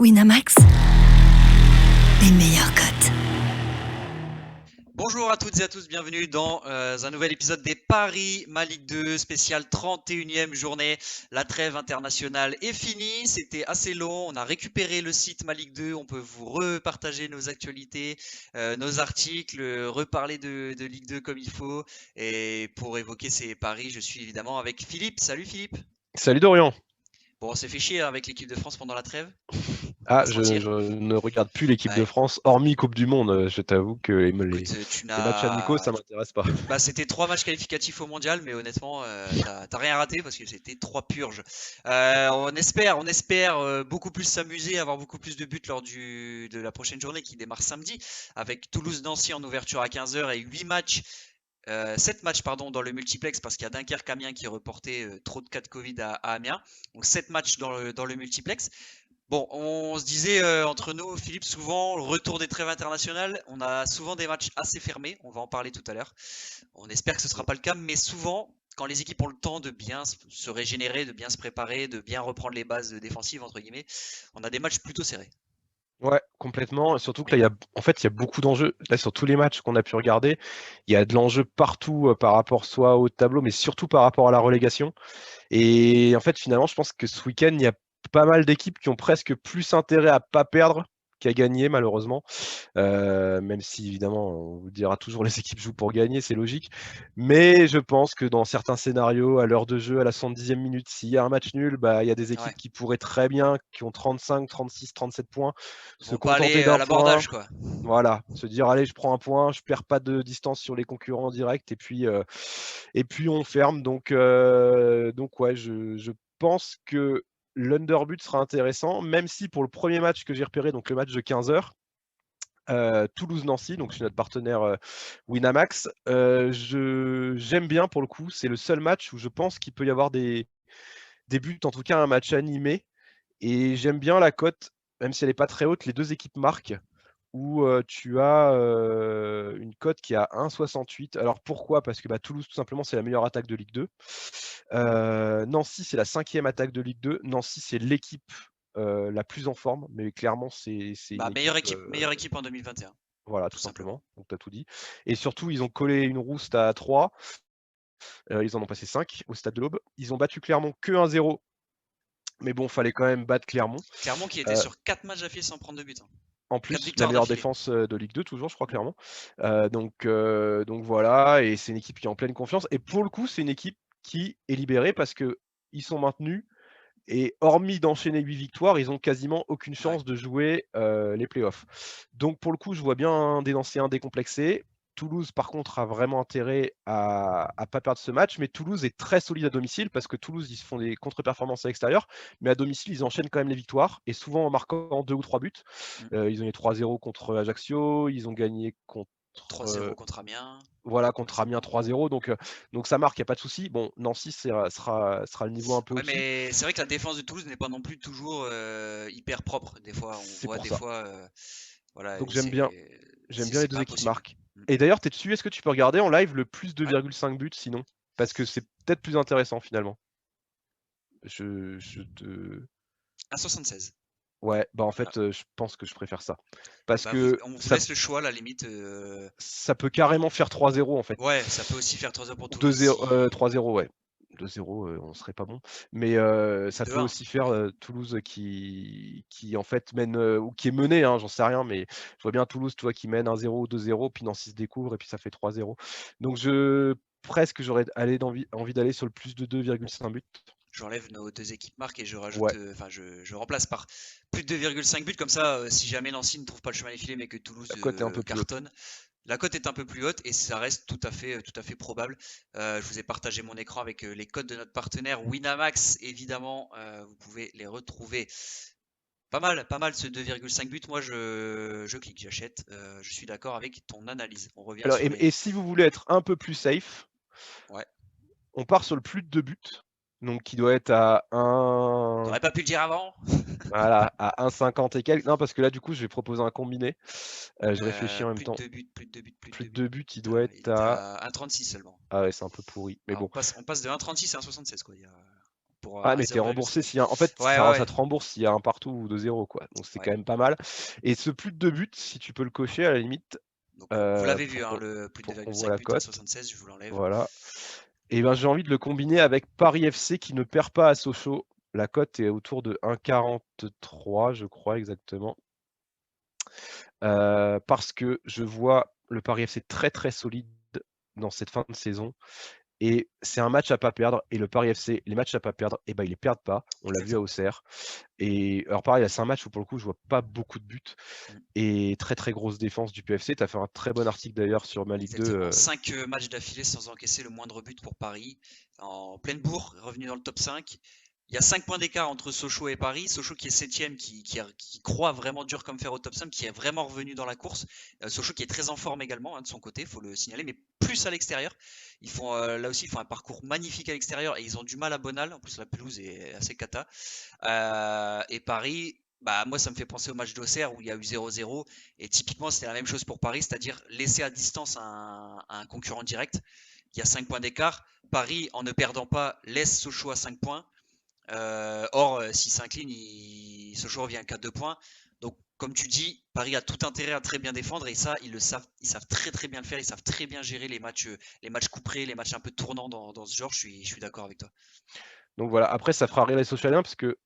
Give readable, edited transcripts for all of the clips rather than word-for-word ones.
Winamax, les meilleurs cotes. Bonjour à toutes et à tous, bienvenue dans un nouvel épisode des Paris Ma Ligue 2 spécial 31e journée. La trêve internationale est finie, c'était assez long, on a récupéré le site Ma Ligue 2, on peut vous repartager nos actualités, nos articles, reparler de Ligue 2 comme il faut. Et pour évoquer ces paris, je suis évidemment avec Philippe. Salut Philippe. Salut Dorian. Bon, on s'est fait chier avec l'équipe de France pendant la trêve, on va Ah, pas se je mentir. ne regarde plus l'équipe de Ouais. France, hormis Coupe du Monde. Je t'avoue que les Écoute, tu matchs amicaux, n'as ça m'intéresse pas. Bah, c'était 3 matchs qualificatifs au mondial, mais honnêtement, t'as rien raté parce que c'était 3 purges. On espère beaucoup plus s'amuser, avoir beaucoup plus de buts lors de la prochaine journée qui démarre samedi, avec Toulouse-Nancy en ouverture à 15h et 7 matchs pardon, dans le multiplex parce qu'il y a Dunkerque-Amiens qui est reporté, trop de cas de Covid à Amiens. Donc 7 matchs dans le multiplex. Bon, on se disait entre nous, Philippe, souvent, le retour des trêves internationales, on a souvent des matchs assez fermés, on va en parler tout à l'heure. On espère que ce ne sera pas le cas, mais souvent, quand les équipes ont le temps de bien se régénérer, de bien se préparer, de bien reprendre les bases défensives, entre guillemets, on a des matchs plutôt serrés. Ouais, complètement. Surtout que là, il y a beaucoup d'enjeux. Là, sur tous les matchs qu'on a pu regarder, il y a de l'enjeu partout par rapport soit au tableau, mais surtout par rapport à la relégation. Et en fait, finalement, je pense que ce week-end, il y a pas mal d'équipes qui ont presque plus intérêt à pas perdre qu'à gagner, malheureusement. Même si, évidemment, on vous dira toujours les équipes jouent pour gagner, c'est logique. Mais je pense que dans certains scénarios, à l'heure de jeu, à la 70e minute, s'il y a un match nul, bah, il y a des Ouais. équipes qui pourraient très bien, qui ont 35, 36, 37 points, Ils se vont pas contenter aller à d'un point. l'abordage, quoi. Voilà, se dire allez, je prends un point, je perds pas de distance sur les concurrents en direct, et puis on ferme. Donc ouais, je pense que l'underbut sera intéressant, même si pour le premier match que j'ai repéré, donc le match de 15h, Toulouse-Nancy, donc chez notre partenaire Winamax, j'aime bien pour le coup. C'est le seul match où je pense qu'il peut y avoir des buts, en tout cas un match animé. Et j'aime bien la cote, même si elle n'est pas très haute, les deux équipes marquent où tu as une cote qui est à 1,68. Alors pourquoi? Parce que Toulouse, tout simplement, c'est la meilleure attaque de Ligue 2. Nancy, c'est la 5e attaque de Ligue 2. Nancy, c'est l'équipe la plus en forme, mais clairement, c'est une Bah, meilleure équipe. équipe, meilleure équipe en 2021, Voilà, tout tout simplement. simplement. Donc, tu as tout dit. Et surtout, ils ont collé une rouste à 3. Ils en ont passé 5 au stade de l'Aube. Ils ont battu Clermont que 1-0. Mais bon, fallait quand même battre Clermont. Clermont qui était Euh, sur 4 matchs d'affilée sans prendre de but, hein. En 4 plus, la victoires meilleure d'affilée. défense de Ligue 2, toujours, je crois, clairement. Donc voilà, et c'est une équipe qui est en pleine confiance. Et pour le coup, c'est une équipe qui est libérée parce qu'ils sont maintenus. Et hormis d'enchaîner 8 victoires, ils ont quasiment aucune Ouais. chance de jouer les playoffs. Donc pour le coup, je vois bien des anciens décomplexés. Toulouse, par contre, a vraiment intérêt à ne pas perdre ce match. Mais Toulouse est très solide à domicile parce que Toulouse, ils se font des contre-performances à l'extérieur. Mais à domicile, ils enchaînent quand même les victoires et souvent en marquant 2 ou 3 buts. Mm. Ils ont gagné 3-0 contre Ajaccio. Ils ont gagné contre 3-0 contre Amiens. voilà, contre Amiens Récemment. 3-0. Donc ça marque, il n'y a pas de souci. Bon, Nancy sera le niveau un peu Ouais, au-dessus. mais c'est vrai que la défense de Toulouse n'est pas non plus toujours hyper propre. Des fois, on C'est voit pour des ça. fois, voilà, Donc où j'aime bien les c'est deux pas équipes impossible. marques. Mm. Et d'ailleurs, tu es dessus, est-ce que tu peux regarder en live le plus Ouais, 2,5 buts sinon? Parce que c'est peut-être plus intéressant finalement. Je te. 1,76. Ouais, bah en Voilà. fait, je pense que je préfère ça. Eh Parce ben, que on vous ça, laisse le choix, à la limite. ça peut carrément faire 3-0 en fait. Ouais, ça peut aussi faire 3-0 pour Ou Toulouse 2-0, si 3-0, ouais. 2-0, on serait pas bon. Mais ça peut 2-1. aussi faire Toulouse qui en fait mène, ou qui est mené, hein, j'en sais rien, mais je vois bien Toulouse, toi, qui mène 1-0 ou 2-0, puis Nancy se découvre, et puis ça fait 3-0. Donc presque, j'aurais envie d'aller sur le plus de 2,5 buts. J'enlève nos deux équipes marques et je rajoute, Ouais, enfin, je remplace par plus de 2,5 buts. Comme ça, si jamais Nancy ne trouve pas le chemin des filets, mais que Toulouse la cote est un peu plus haute. cartonne, la cote est un peu plus haute et ça reste tout à fait probable. Je vous ai partagé mon écran avec les codes de notre partenaire Winamax. Évidemment, vous pouvez les retrouver. Pas mal ce 2,5 buts. Moi, je clique, j'achète. Je suis d'accord avec ton analyse. On revient Alors, sur et les. si vous voulez être un peu plus safe, Ouais. on part sur le plus de 2 buts, donc qui doit être à 1. T'aurais pas pu le dire avant? Voilà, à 1,50 et quelques. Non, parce que là, du coup, je vais proposer un combiné. Je réfléchis en même Plus de temps. 2 buts, plus de 2 buts, plus de Plus 2 de buts. 2 buts, il doit Il être était à. à 1,36 seulement. Ah ouais, c'est un peu pourri. Mais Ah, bon, on passe de 1,36 à 1,76 quoi. pour Ah, mais t'es 1,0. remboursé s'il y a en fait, Ouais, ça ouais, te rembourse s'il y a un partout ou 2-0, quoi. Donc c'est ouais. quand même pas mal. Et ce plus de 2 buts, si tu peux le cocher à la limite, Donc vous l'avez vu, pour hein, qu'on le plus de voit 2,5 la buts à cote. 76, je vous l'enlève. Voilà. Et ben j'ai envie de le combiner avec Paris FC qui ne perd pas à Sochaux. La cote est autour de 1,43, je crois exactement. Parce que je vois le Paris FC très très solide dans cette fin de saison. Et c'est un match à pas perdre. Et le Paris FC, les matchs à pas perdre, et ben ils les perdent pas. On l'a vu à Exactement. Auxerre. Et alors pareil, c'est un match où pour le coup je vois pas beaucoup de buts. Mm. Et très très grosse défense du PFC. Tu as fait un très bon article d'ailleurs sur ma Ligue 2. Exactement. 5 matchs d'affilée sans encaisser le moindre but pour Paris. En pleine bourre, revenu dans le top 5. Il y a 5 points d'écart entre Sochaux et Paris. Sochaux qui est 7ème, qui croit vraiment dur comme fer au top 5, qui est vraiment revenu dans la course. Sochaux qui est très en forme également, hein, de son côté, il faut le signaler, mais plus à l'extérieur. Ils font là aussi, ils font un parcours magnifique à l'extérieur et ils ont du mal à Bonal. En plus, la pelouse est assez cata. Et Paris, bah, moi, ça me fait penser au match d'Auxerre où il y a eu 0-0. Et typiquement, c'était la même chose pour Paris, c'est-à-dire laisser à distance un concurrent direct. Il y a 5 points d'écart. Paris, en ne perdant pas, laisse Sochaux à 5 points. Or, s'il s'incline, Sochaux revient qu'à 2 points. Donc, comme tu dis, Paris a tout intérêt à très bien défendre et ça, ils savent très très bien le faire. Ils savent très bien gérer les matchs couperés, les matchs un peu tournants dans ce genre. Je suis d'accord avec toi. Donc voilà, après ça fera rire les socialiens parce que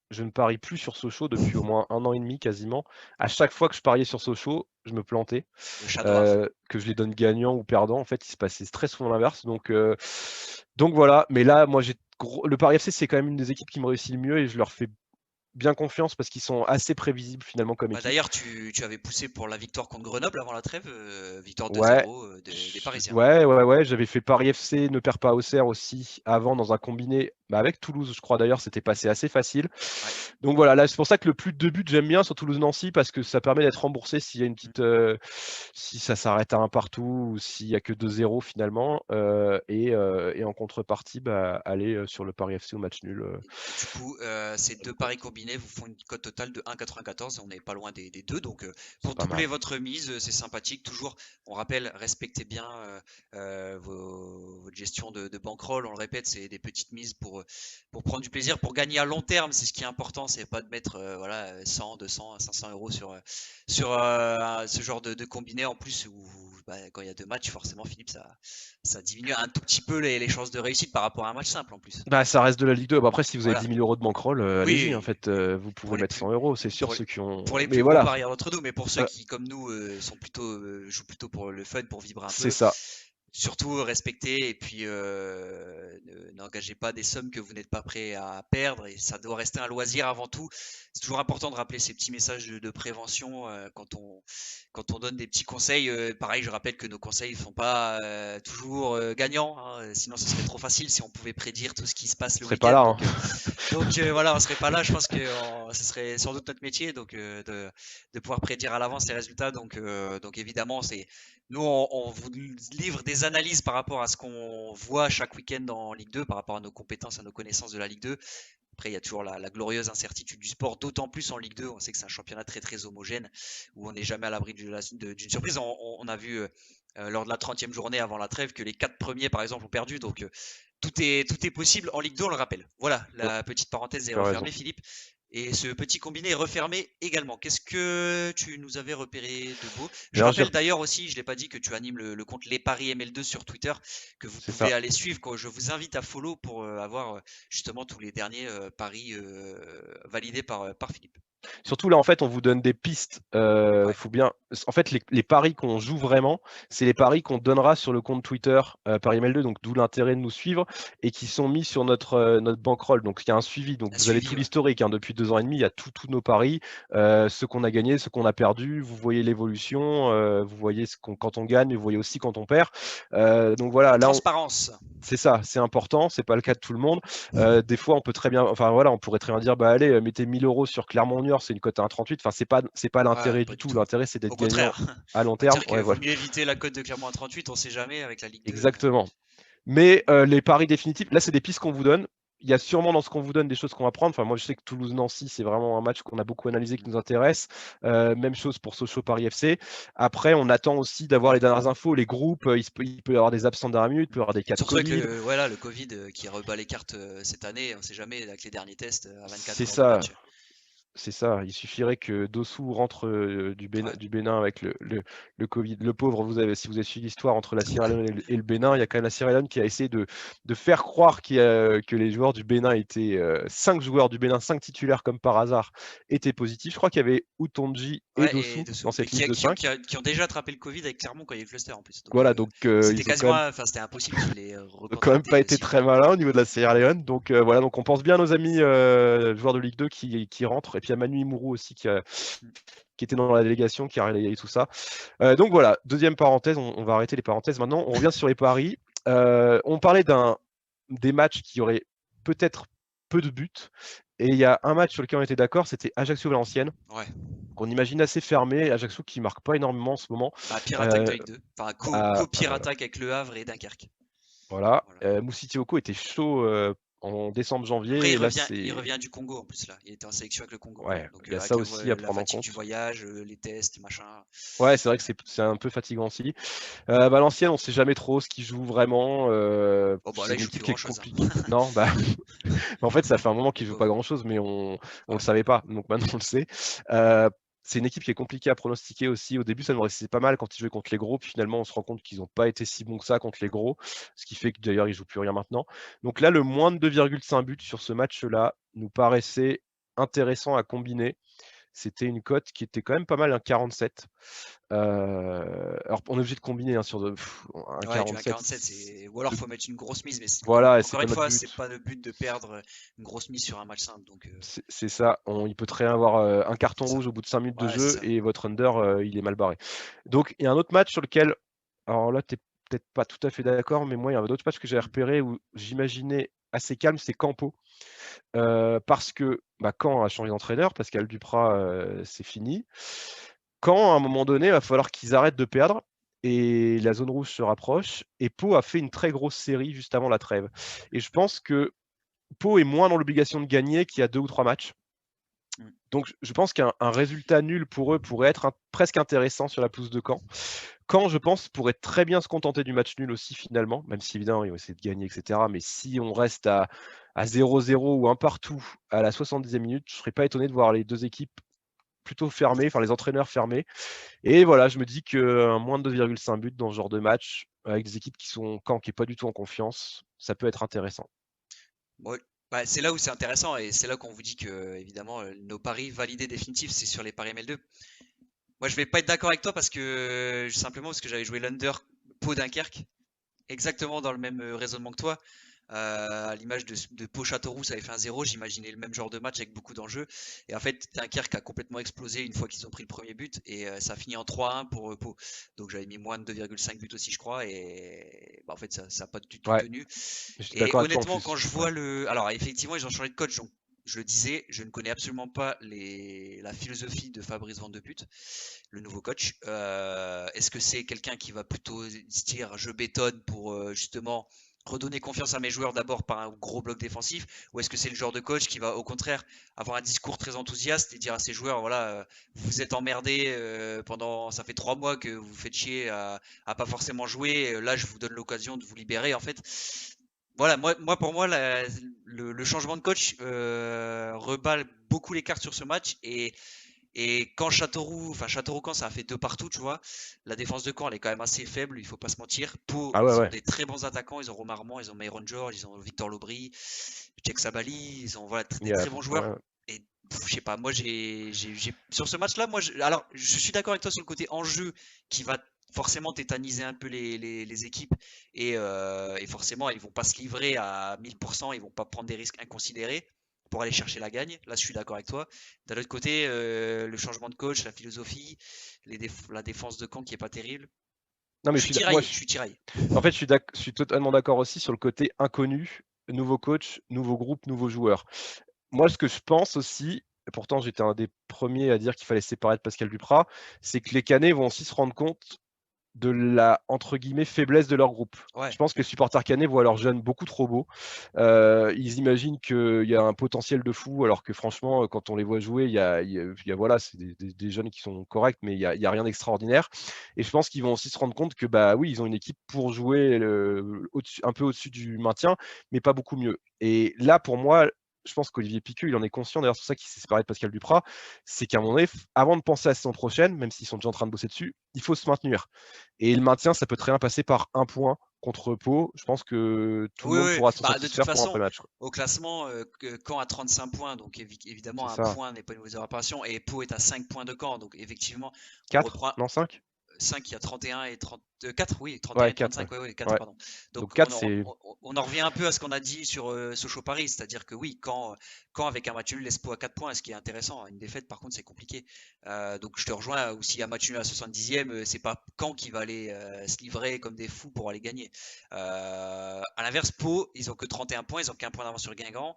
je ne parie plus sur Sochaux depuis au moins 1 an et demi quasiment. À chaque fois que je pariais sur Sochaux, je me plantais. Le chat noir. Que je les donne gagnants ou perdants, en fait, il se passait très souvent l'inverse. Donc voilà, mais là, moi, le Paris FC, c'est quand même une des équipes qui me réussit le mieux et je leur fais bien confiance parce qu'ils sont assez prévisibles finalement comme Bah, équipe. d'ailleurs, tu avais poussé pour la victoire contre Grenoble avant la trêve, victoire Ouais, 2-0 des Parisiens. ouais, j'avais fait Paris FC, ne perd pas Auxerre aussi avant dans un combiné avec Toulouse, je crois d'ailleurs, c'était passé assez facile. Ouais. Donc voilà, là c'est pour ça que le plus de 2 buts j'aime bien sur Toulouse-Nancy parce que ça permet d'être remboursé s'il y a une petite, si ça s'arrête à un partout ou s'il y a que 2-0 finalement, et en contrepartie, bah, aller sur le Paris FC au match nul. Et du coup, ces deux paris combinés vous font une cote totale de 1,94. On n'est pas loin des deux. Donc, C'est pour pas doubler mal. votre mise, c'est sympathique. Toujours, on rappelle, respectez bien votre gestion de bankroll. On le répète, c'est des petites mises pour prendre du plaisir, pour gagner à long terme. C'est ce qui est important. C'est pas de mettre voilà, 100, 200, 500 euros sur ce genre de combiné. En plus, où, bah, quand il y a deux matchs, forcément, Philippe, ça diminue un tout petit peu les chances de réussite par rapport à un match simple en plus. Bah, ça reste de la Ligue 2. Bah, après, si vous avez Voilà. 10 000 euros de bankroll, allez-y. En Oui, fait, mais vous pour pouvez les mettre plus 100 euros, c'est sûr, pour les ceux qui ont. pour les Mais plus gros voilà, parieurs d'entre nous, mais pour ceux euh, qui, comme nous, sont plutôt jouent plutôt pour le fun, pour vibrer un c'est peu, ça. surtout respectez et puis n'engagez pas des sommes que vous n'êtes pas prêt à perdre et ça doit rester un loisir avant tout. C'est toujours important de rappeler ces petits messages de prévention quand on donne des petits conseils. Pareil, je rappelle que nos conseils ne sont pas toujours gagnants, hein, sinon ce serait trop facile si on pouvait prédire tout ce qui se passe Vous le serez pas week-end. là. Donc voilà, on serait pas là. Je pense que ce serait sans doute notre métier, donc de pouvoir prédire à l'avance ces résultats. Donc évidemment, nous on vous livre des analyses par rapport à ce qu'on voit chaque week-end en Ligue 2, par rapport à nos compétences, à nos connaissances de la Ligue 2. Après, il y a toujours la glorieuse incertitude du sport, d'autant plus en Ligue 2. On sait que c'est un championnat très très homogène où on n'est jamais à l'abri d'une surprise. On a vu lors de la 30e journée avant la trêve que les 4 premiers, par exemple, ont perdu. Donc tout est possible en Ligue 2, on le rappelle. Voilà, la petite parenthèse est Tu as raison. refermée, Philippe. Et ce petit combiné est refermé également. Qu'est-ce que tu nous avais repéré de beau? Je Alors, rappelle d'ailleurs aussi, je ne l'ai pas dit, que tu animes le compte Les Paris ML2 sur Twitter, que vous c'est pouvez ça. aller suivre. Je vous invite à follow pour avoir justement tous les derniers paris validés par Philippe. Surtout là, en fait, on vous donne des pistes. Ouais. Faut bien. En fait, les paris qu'on joue vraiment, c'est les paris qu'on donnera sur le compte Twitter Paris ML2, donc d'où l'intérêt de nous suivre, et qui sont mis sur notre bankroll. Donc il y a un suivi. Donc Un vous avez suivi, tout ouais. l'historique. Depuis 2 ans et demi, il y a tous nos paris, ceux qu'on a gagnés, ceux qu'on a perdus. Vous voyez l'évolution, vous voyez quand on gagne, mais vous voyez aussi quand on perd. Donc voilà, La là, transparence. c'est ça, c'est important, c'est pas le cas de tout le monde. Des fois, on peut très bien, enfin voilà, on pourrait très bien dire, bah allez, mettez 1000 euros sur Clermont Niort, c'est une cote à 1,38. Enfin, c'est pas Ouais, l'intérêt pas du du tout. tout. L'intérêt, c'est d'être Au gagnant contraire. à long On va terme. dire que Ouais, vaut voilà, mieux éviter la cote de Clermont à 38, on sait jamais avec la Ligue 2. exactement. Mais les paris définitifs, là, c'est des pistes qu'on vous donne. il y a sûrement dans ce qu'on vous donne des choses qu'on va prendre. Enfin, moi, je sais que Toulouse-Nancy, c'est vraiment un match qu'on a beaucoup analysé, qui nous intéresse. Même chose pour Sochaux-Paris FC. Après, on attend aussi d'avoir les dernières infos, les groupes. Il peut y avoir des absents de dernière minute, il peut y avoir des cas de Surtout avec Covid. le Covid qui rebat les cartes cette année, on ne sait jamais avec les derniers tests à 24 C'est heures du ça. match. C'est ça, il suffirait que Dossou rentre du Ouais. Bénin avec le Covid. Le pauvre, si vous avez suivi l'histoire entre la Sierra Leone et le Bénin, il y a quand même la Sierra Leone qui a essayé de faire croire que les joueurs du Bénin étaient 5 joueurs du Bénin, 5 titulaires comme par hasard, étaient positifs. Je crois qu'il y avait Utonji et Ouais, Dossou et dessous. dans cette liste de 5. Qui ont déjà attrapé le Covid avec Clermont quand il y a eu le cluster en plus. Donc, Voilà, donc c'était ils ont quasiment, enfin c'était impossible qu'ils les quand même pas été recontractés. très malins au niveau de la Sierra Leone. Donc voilà, donc on pense bien à nos amis joueurs de Ligue 2 qui rentrent. Et puis à Manu Imourou aussi qui était dans la délégation, qui a relayé tout ça. Donc voilà, deuxième parenthèse, on va arrêter les parenthèses maintenant. On revient sur les paris. On parlait des matchs qui auraient peut-être peu de buts. Et il y a un match sur lequel on était d'accord, c'était Ajaccio-Valenciennes. Ouais. Qu'on imagine assez fermé. Ajaccio qui marque pas énormément en ce moment. Bah, pire attaque de Ligue 2. Enfin, co-pire attaque avec Le Havre et Dunkerque. Voilà. Moussy Tioko était chaud en décembre-janvier. Après, et il revient du Congo en plus là. Il était en sélection avec le Congo. Ouais, donc, il y a ça aussi à prendre en compte. Du voyage, les tests, machin. Ouais, c'est vrai que c'est un peu fatigant aussi. Valenciennes, on sait jamais trop ce qu'ils jouent vraiment. C'est une équipe qui est compliquée. Non, bah en fait, ça fait un moment qu'ils jouent pas grand-chose, mais on le savait pas. Donc maintenant, on le sait. C'est une équipe qui est compliquée à pronostiquer aussi. Au début, ça nous restait pas mal quand ils jouaient contre les gros. Puis finalement, on se rend compte qu'ils n'ont pas été si bons que ça contre les gros. Ce qui fait que d'ailleurs, ils jouent plus rien maintenant. Donc là, le moins de 2,5 buts sur ce match-là nous paraissait intéressant à combiner. C'était une cote qui était quand même pas mal, un 47. Alors, on est obligé de combiner hein, sur un 47. Ou alors, il faut mettre une grosse mise. Mais voilà, encore une fois, c'est pas le but de perdre une grosse mise sur un match simple. Donc, c'est ça. Il peut très bien avoir un carton rouge au bout de 5 minutes de jeu et votre under, il est mal barré. Donc, il y a un autre match sur lequel, alors là, tu n'es peut-être pas tout à fait d'accord, mais moi, il y a un autre match que j'ai repéré où j'imaginais assez calme, c'est Campo. Parce que Caen a changé d'entraîneur, Pascal Duprat, c'est fini. Caen, à un moment donné, il va falloir qu'ils arrêtent de perdre et la zone rouge se rapproche. Et Pau a fait une très grosse série juste avant la trêve. Et je pense que Pau est moins dans l'obligation de gagner qu'il y a 2 ou 3 matchs. Donc je pense qu'un résultat nul pour eux pourrait être presque intéressant sur la pelouse de Caen. Caen, je pense, pourrait très bien se contenter du match nul aussi finalement, même si évidemment ils vont essayer de gagner, etc. Mais si on reste à 0-0 ou un partout à la 70e minute, je ne serais pas étonné de voir les deux équipes plutôt fermées, enfin les entraîneurs fermés. Et voilà, je me dis qu'un moins de 2,5 buts dans ce genre de match, avec des équipes qui sont Caen qui n'est pas du tout en confiance, ça peut être intéressant. Ouais. C'est là où c'est intéressant et c'est là qu'on vous dit que évidemment nos paris validés définitifs, c'est sur les paris ML2. Moi, je vais pas être d'accord avec toi parce que j'avais joué l'under Pau Dunkerque, exactement dans le même raisonnement que toi. À l'image de Pau Châteauroux, ça avait fait un 0. J'imaginais le même genre de match avec beaucoup d'enjeux. Et en fait, Dunkerque a complètement explosé une fois qu'ils ont pris le premier but et ça a fini en 3-1 pour Pau. Donc j'avais mis moins de 2,5 buts aussi, je crois. Et en fait, ça n'a pas du tout tenu. Et honnêtement, quand je vois alors effectivement, ils ont changé de coach. Donc, je le disais, je ne connais absolument pas la philosophie de Fabrice Van de Buut, le nouveau coach. Est-ce que c'est quelqu'un qui va plutôt se dire je bétonne pour justement redonner confiance à mes joueurs d'abord par un gros bloc défensif, ou est-ce que c'est le genre de coach qui va au contraire avoir un discours très enthousiaste et dire à ses joueurs voilà, vous êtes emmerdés ça fait 3 mois que vous faites chier à pas forcément jouer, là je vous donne l'occasion de vous libérer en fait. Voilà, pour moi, le changement de coach reballe beaucoup les cartes sur ce match. Et quand Châteauroux-Caen, ça a fait 2 partout, tu vois. La défense de Caen, elle est quand même assez faible, il faut pas se mentir. Pau, ils ont des très bons attaquants, ils ont Romain Armand, ils ont Myron George, ils ont Victor Lobry, Tchèque Sabali, ils ont des très bons joueurs. Et je sais pas, moi sur ce match-là, alors je suis d'accord avec toi sur le côté enjeu qui va forcément tétaniser un peu les équipes et forcément ils vont pas se livrer à 1000%, ils vont pas prendre des risques inconsidérés pour aller chercher la gagne. Là, je suis d'accord avec toi. D'un autre côté, le changement de coach, la philosophie, la défense de Caen qui est pas terrible. Non, mais je suis tiraillé. En fait, je suis totalement d'accord aussi sur le côté inconnu, nouveau coach, nouveau groupe, nouveaux joueurs. Moi, ce que je pense aussi, et pourtant j'étais un des premiers à dire qu'il fallait séparer de Pascal Duprat, c'est que les Canets vont aussi se rendre compte de la, entre guillemets, faiblesse de leur groupe. Ouais. Je pense que les supporters caennais voient leurs jeunes beaucoup trop beaux. Ils imaginent qu'il y a un potentiel de fou, alors que franchement, quand on les voit jouer, voilà, c'est des jeunes qui sont corrects, mais il y a rien d'extraordinaire. Et je pense qu'ils vont aussi se rendre compte que, bah oui, ils ont une équipe pour jouer un peu au-dessus du maintien, mais pas beaucoup mieux. Et là, pour moi, je pense qu'Olivier Piqueux, il en est conscient, d'ailleurs, c'est pour ça qu'il s'est séparé de Pascal Duprat, c'est qu'à un moment donné, avant de penser à la saison prochaine, même s'ils sont déjà en train de bosser dessus, il faut se maintenir. Et le maintien, ça peut très bien passer par un point contre Pau. Je pense que tout le Oui, monde oui. pourra s'en Bah, de toute satisfaire pour un façon, premier match. au classement, Caen a 35 points, donc évidemment, C'est un ça. point n'est pas une mauvaise réparation. Et Pau est à 5 points de Caen, donc effectivement, on 4 reprend Non, 5 5, il y a 31 et 34, oui, 31 Ouais, et 4. 35, ouais, 4, Ouais. pardon. Donc Donc 4, c'est. on en revient un peu à ce qu'on a dit sur Sochaux-Paris, c'est-à-dire que oui, quand avec un match nul laisse Pau à 4 points, ce qui est intéressant, une défaite par contre c'est compliqué. Donc je te rejoins aussi, un match nul à 70e, c'est pas Caen qui va aller se livrer comme des fous pour aller gagner. À l'inverse, Pau, ils ont que 31 points, ils ont qu'un point d'avance sur Guingamp.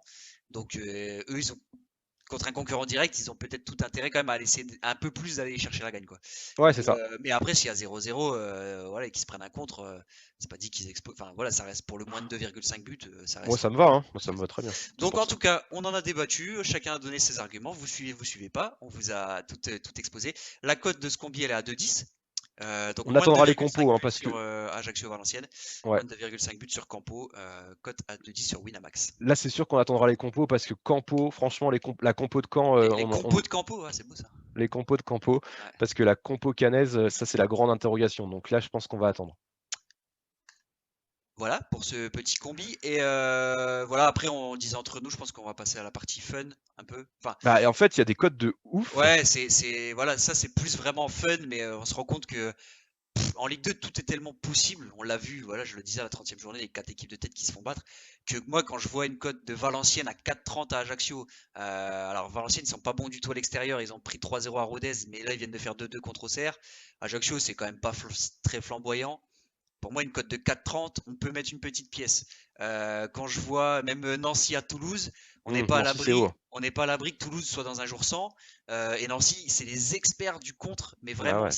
Donc eux, ils ont contre un concurrent direct, ils ont peut-être tout intérêt quand même à laisser un peu plus d'aller chercher la gagne, quoi. Ouais, c'est ça. Mais après, s'il y a 0-0, voilà, et qu'ils se prennent un contre, c'est pas dit qu'ils explosent. Enfin, voilà, ça reste pour le moins de 2,5 buts, ça Moi, reste. ça me va. Hein. Moi, ça me va très bien. Donc, en 100%. tout cas, on en a débattu. Chacun a donné ses arguments. Vous suivez pas. On vous a tout exposé. La cote de Scombi, elle est à 2,10. Donc, On moins de attendra les 2,5 compos, hein, buts parce que. sur Ajaccio-Valenciennes. Ouais. Moins de 2,5 buts sur Campo. Cote à 2,10 sur Winamax. Là, c'est sûr qu'on attendra les compos parce que Campo, franchement, la compo de Caen, Les compos de Campo, ouais, c'est beau ça. les compos de Campo, Ouais. parce que la compo cannaise, ça, c'est la grande interrogation. Donc là, je pense qu'on va attendre. Voilà pour ce petit combi. Et voilà, après, on disait entre nous, je pense qu'on va passer à la partie fun un peu. Enfin, Bah, et en fait, il y a des codes de ouf. ouais, voilà, ça c'est plus vraiment fun, mais on se rend compte que en Ligue 2, tout est tellement possible. On l'a vu, voilà, je le disais à la 30e journée, les 4 équipes de tête qui se font battre, que moi, quand je vois une cote de Valenciennes à 4,30 à Ajaccio, alors Valenciennes, ils sont pas bons du tout à l'extérieur, ils ont pris 3-0 à Rodez, mais là, ils viennent de faire 2-2 contre Auxerre. Ajaccio, c'est quand même pas très flamboyant. Pour moi, une cote de 4,30, on peut mettre une petite pièce. Quand je vois même Nancy à Toulouse, on n'est pas à Nancy, c'est l'abri. haut. On n'est pas à l'abri que Toulouse soit dans un jour sans. Et Nancy, c'est les experts du contre, mais Ah vraiment, ouais.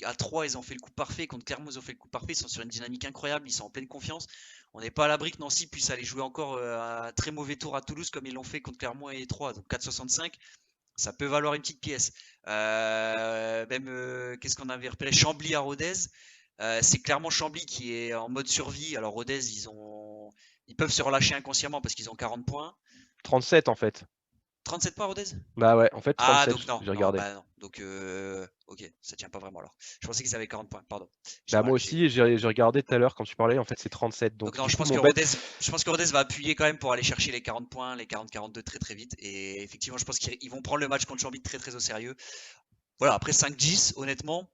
à 3, ils ont fait le coup parfait. Contre Clermont, ils ont fait le coup parfait. Ils sont sur une dynamique incroyable. Ils sont en pleine confiance. On n'est pas à l'abri que Nancy puisse aller jouer encore un très mauvais tour à Toulouse comme ils l'ont fait contre Clermont et 3. Donc 4,65, ça peut valoir une petite pièce. Qu'est-ce qu'on avait repéré? Chambly à Rodez. C'est clairement Chambly qui est en mode survie. Alors Rodez, ils peuvent se relâcher inconsciemment parce qu'ils ont 40 points. 37 en fait. 37 points Rodez? Bah ouais, en fait, Ah, 37, donc non, j'ai regardé. bah non. Donc, ok, ça tient pas vraiment alors. Je pensais qu'ils avaient 40 points, pardon. Bah moi aussi, j'ai regardé tout à l'heure quand tu parlais, en fait, c'est 37. Donc non, du je coup, pense mon que bet. Rodez va appuyer quand même pour aller chercher les 40 points, les 40-42 très très vite. Et effectivement, je pense qu'ils vont prendre le match contre Chambly très très au sérieux. Voilà, après 5-10, honnêtement.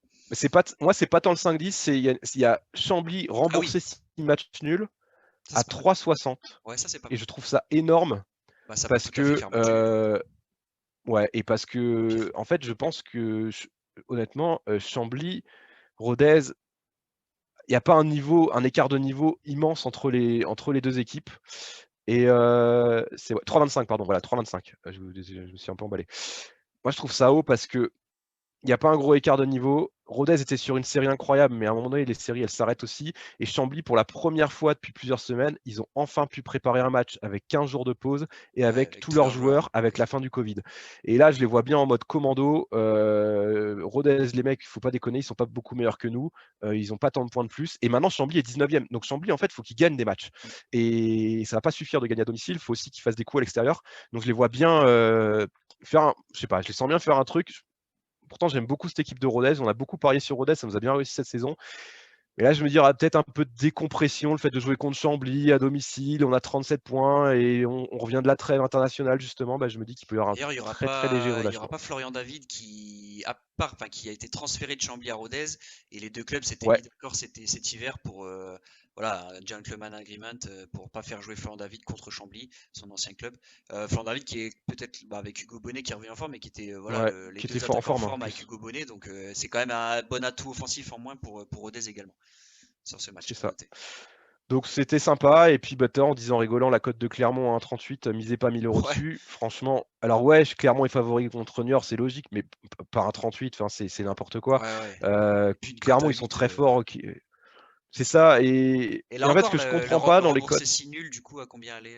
Moi, c'est pas tant le 5-10, il y a Chambly Ah oui, remboursé 6 matchs nuls ça à c'est pas mal. 3,60. Ouais, ça c'est pas Et mal. je trouve ça énorme Bah, ça peut parce tout à fait que, faire match nul. ouais, et parce que, en fait, je pense que, honnêtement, Chambly, Rodez, il n'y a pas un écart de niveau immense entre les deux équipes. Et c'est 3,25, pardon, voilà, 3,25. Je me suis un peu emballé. Moi, je trouve ça haut parce que il n'y a pas un gros écart de niveau. Rodez était sur une série incroyable, mais à un moment donné, les séries, elles s'arrêtent aussi. Et Chambly, pour la première fois depuis plusieurs semaines, ils ont enfin pu préparer un match avec 15 jours de pause et avec avec tous tous leurs leurs joueurs. joueurs, avec la fin du Covid. Et là, je les vois bien en mode commando. Rodez, les mecs, il ne faut pas déconner, ils ne sont pas beaucoup meilleurs que nous. Ils n'ont pas tant de points de plus. Et maintenant, Chambly est 19e. Donc Chambly, en fait, il faut qu'ils gagnent des matchs. Et ça ne va pas suffire de gagner à domicile. Il faut aussi qu'ils fassent des coups à l'extérieur. Donc je les vois bien faire je sais pas, je les sens bien faire un truc. Pourtant, j'aime beaucoup cette équipe de Rodez. On a beaucoup parié sur Rodez, ça nous a bien réussi cette saison. Mais là, je me dis, il y aura peut-être un peu de décompression, le fait de jouer contre Chambly à domicile. On a 37 points et on revient de la trêve internationale, justement. Bah, je me dis qu'il peut y avoir D'ailleurs, il un très très léger n'y aura relâchement. pas Florian David qui a été transféré de Chambly à Rodez et les deux clubs s'étaient Ouais, mis d'accord cet hiver pour voilà, un gentleman agreement pour pas faire jouer Florian David contre Chambly, son ancien club. Florian David qui est peut-être avec Hugo Bonnet qui revient en forme mais qui était voilà ouais, les qui deux était fort en attaquants en forme, hein, en forme avec plus. Hugo Bonnet, donc c'est quand même un bon atout offensif en moins pour Rodez également sur ce match. C'est À ça. noter. Donc c'était sympa. Et puis en disant rigolant, la cote de Clermont à 1,38, misez pas 1000 € Ouais. dessus. Franchement, alors ouais, Clermont est favori contre Niort, c'est logique, mais par 1,38, c'est n'importe quoi. Ouais. Puis une cote Clermont, à ils sont 8, très forts. C'est ça. Et Et là en fait, ce encore, que je le comprends pas dans les remboursé cotes, si nul, du coup, à combien aller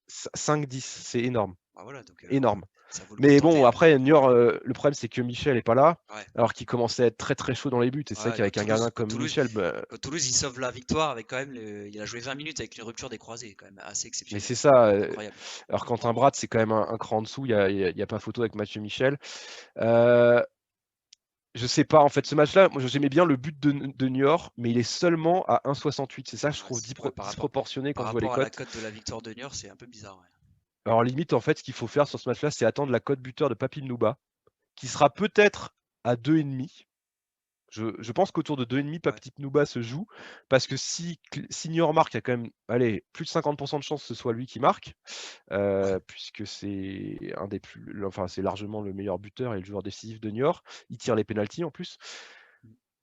5-10, c'est énorme. Ah voilà, donc Énorme. ça vaut le coup de Mais tenter. bon, après, Niort, le problème, c'est que Michel n'est pas là, Ouais. alors qu'il commençait à être très très chaud dans les buts. Et c'est vrai Ouais, qu'avec un gardien contre comme Toulouse, Michel, quand Toulouse, il sauve la victoire avec quand même il a joué 20 minutes avec une rupture des croisés, quand même assez mais exceptionnel. c'est ça. Incroyable. Alors Quentin Bratt, c'est quand même un cran en dessous, il n'y a pas photo avec Mathieu Michel. Je sais pas, en fait, ce match-là, moi j'aimais bien le but de Niort, mais il est seulement à 1,68. C'est ça, je trouve disproportionné quand Par je vois les rapport à la cotes. cote de la victoire de Niort, c'est un peu bizarre. Ouais. Alors limite, en fait, ce qu'il faut faire sur ce match-là, c'est attendre la cote buteur de Papy Nnouba, qui sera peut-être à 2,5. Je pense qu'autour de 2,5, Papy Nnouba se joue, parce que si Niort marque, il y a quand même plus de 50% de chance que ce soit lui qui marque, puisque c'est c'est largement le meilleur buteur et le joueur décisif de Niort. Il tire les pénaltys en plus.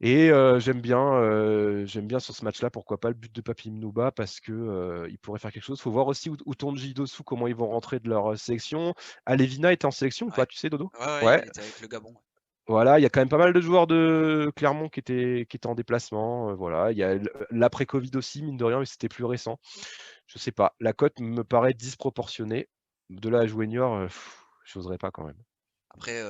Et j'aime bien sur ce match-là, pourquoi pas le but de Papy Nnouba, parce que il pourrait faire quelque chose. Il faut voir aussi où tourne J-Dossou, comment ils vont rentrer de leur sélection. Alevina était en sélection ou pas, tu sais, Dodo? Ouais, il était avec le Gabon. Voilà, il y a quand même pas mal de joueurs de Clermont qui étaient en déplacement. Voilà, il y a l'après-Covid aussi, mine de rien, mais c'était plus récent. Je sais pas, la cote me paraît disproportionnée. De là à jouer Niort, j'oserais pas quand même. Après,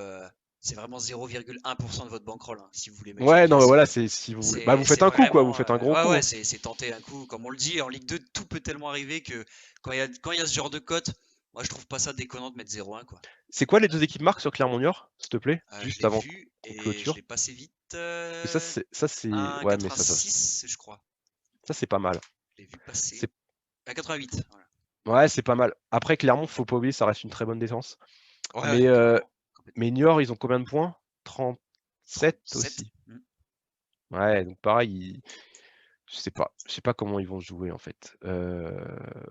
c'est vraiment 0,1% de votre bankroll, hein, si vous voulez mettre Ouais, une non, mais pièce. voilà, si vous voulez. Vous faites un coup, quoi. Vous faites un gros coup. Ouais, c'est tenter un coup. Comme on le dit, en Ligue 2, tout peut tellement arriver que quand il y a ce genre de cote, moi je trouve pas ça déconnant de mettre 0,1, quoi. C'est quoi les deux équipes marques sur Clermont-Niort, s'il te plaît? Juste avant vu et clôture. je l'ai passé vite. Ça, c'est. Ouais, mais ça. 1,86, je crois. Ça, c'est pas mal. Je l'ai vu passer. 1,88. Voilà. Ouais, c'est pas mal. Après, Clermont, faut pas oublier, ça reste une très bonne défense. Ouais, mais Niort, ils ont combien de points? 37 aussi. Ouais, donc pareil, je sais pas comment ils vont jouer en fait.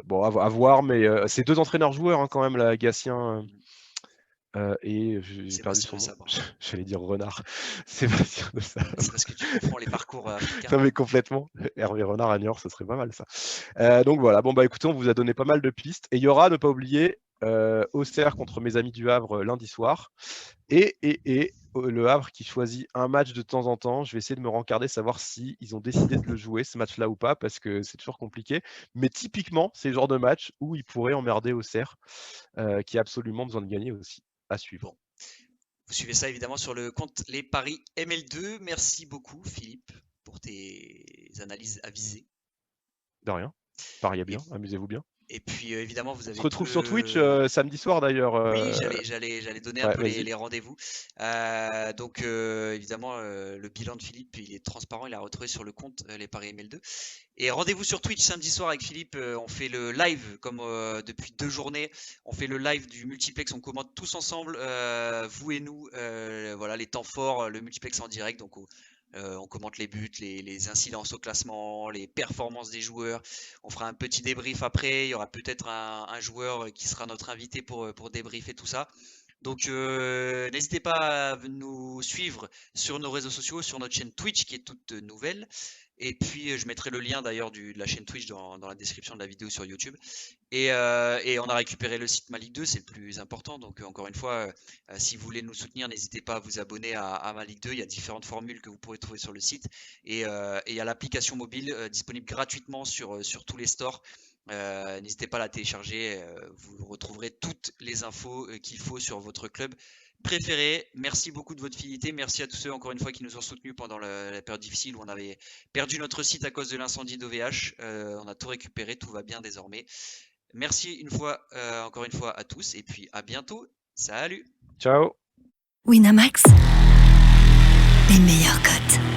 Bon, à voir, mais c'est deux entraîneurs-joueurs hein, quand même, là, Gatien et j'ai perdu son nom. J'allais dire Renard. Sébastien de Sabre. C'est parce que tu comprends les parcours africains. Non mais complètement. Hervé Renard à Niort, ce serait pas mal ça. Donc voilà, bon bah écoutez, on vous a donné pas mal de pistes. Et il y aura, ne pas oublier, Auxerre contre mes amis du Havre lundi soir. Et le Havre qui choisit un match de temps en temps. Je vais essayer de me rencarder, savoir si ils ont décidé de le jouer ce match-là ou pas, parce que c'est toujours compliqué. Mais typiquement, c'est le genre de match où ils pourraient emmerder Auxerre, qui a absolument besoin de gagner aussi. À suivre. Bon. Vous suivez ça évidemment sur le compte Les Paris ML2. Merci beaucoup Philippe pour tes analyses avisées. De rien. Pariez bien, amusez-vous bien. Et puis évidemment, vous avez. On se retrouve sur Twitch samedi soir d'ailleurs. Oui, j'allais donner un peu les rendez-vous. Donc évidemment, le bilan de Philippe, il est transparent, il a retrouvé sur le compte Les Paris ML2. Et rendez-vous sur Twitch samedi soir avec Philippe. On fait le live comme depuis 2 journées. On fait le live du multiplex, on commente tous ensemble, vous et nous. Voilà les temps forts, le multiplex en direct. Donc on commente les buts, les incidences au classement, les performances des joueurs. On fera un petit débrief après. Il y aura peut-être un joueur qui sera notre invité pour débriefer tout ça. Donc n'hésitez pas à nous suivre sur nos réseaux sociaux, sur notre chaîne Twitch qui est toute nouvelle. Et puis je mettrai le lien d'ailleurs de la chaîne Twitch dans la description de la vidéo sur YouTube. Et on a récupéré le site Ma Ligue 2, c'est le plus important. Donc encore une fois, si vous voulez nous soutenir, n'hésitez pas à vous abonner à Ma Ligue 2. Il y a différentes formules que vous pourrez trouver sur le site. Et il y a l'application mobile disponible gratuitement sur tous les stores. N'hésitez pas à la télécharger. Vous retrouverez toutes les infos qu'il faut sur votre club préféré. Merci beaucoup de votre fidélité. Merci à tous ceux encore une fois qui nous ont soutenus pendant la période difficile où on avait perdu notre site à cause de l'incendie d'OVH. On a tout récupéré, tout va bien désormais. Merci encore une fois à tous et puis à bientôt. Salut. Ciao. Winamax, les meilleurs cotes.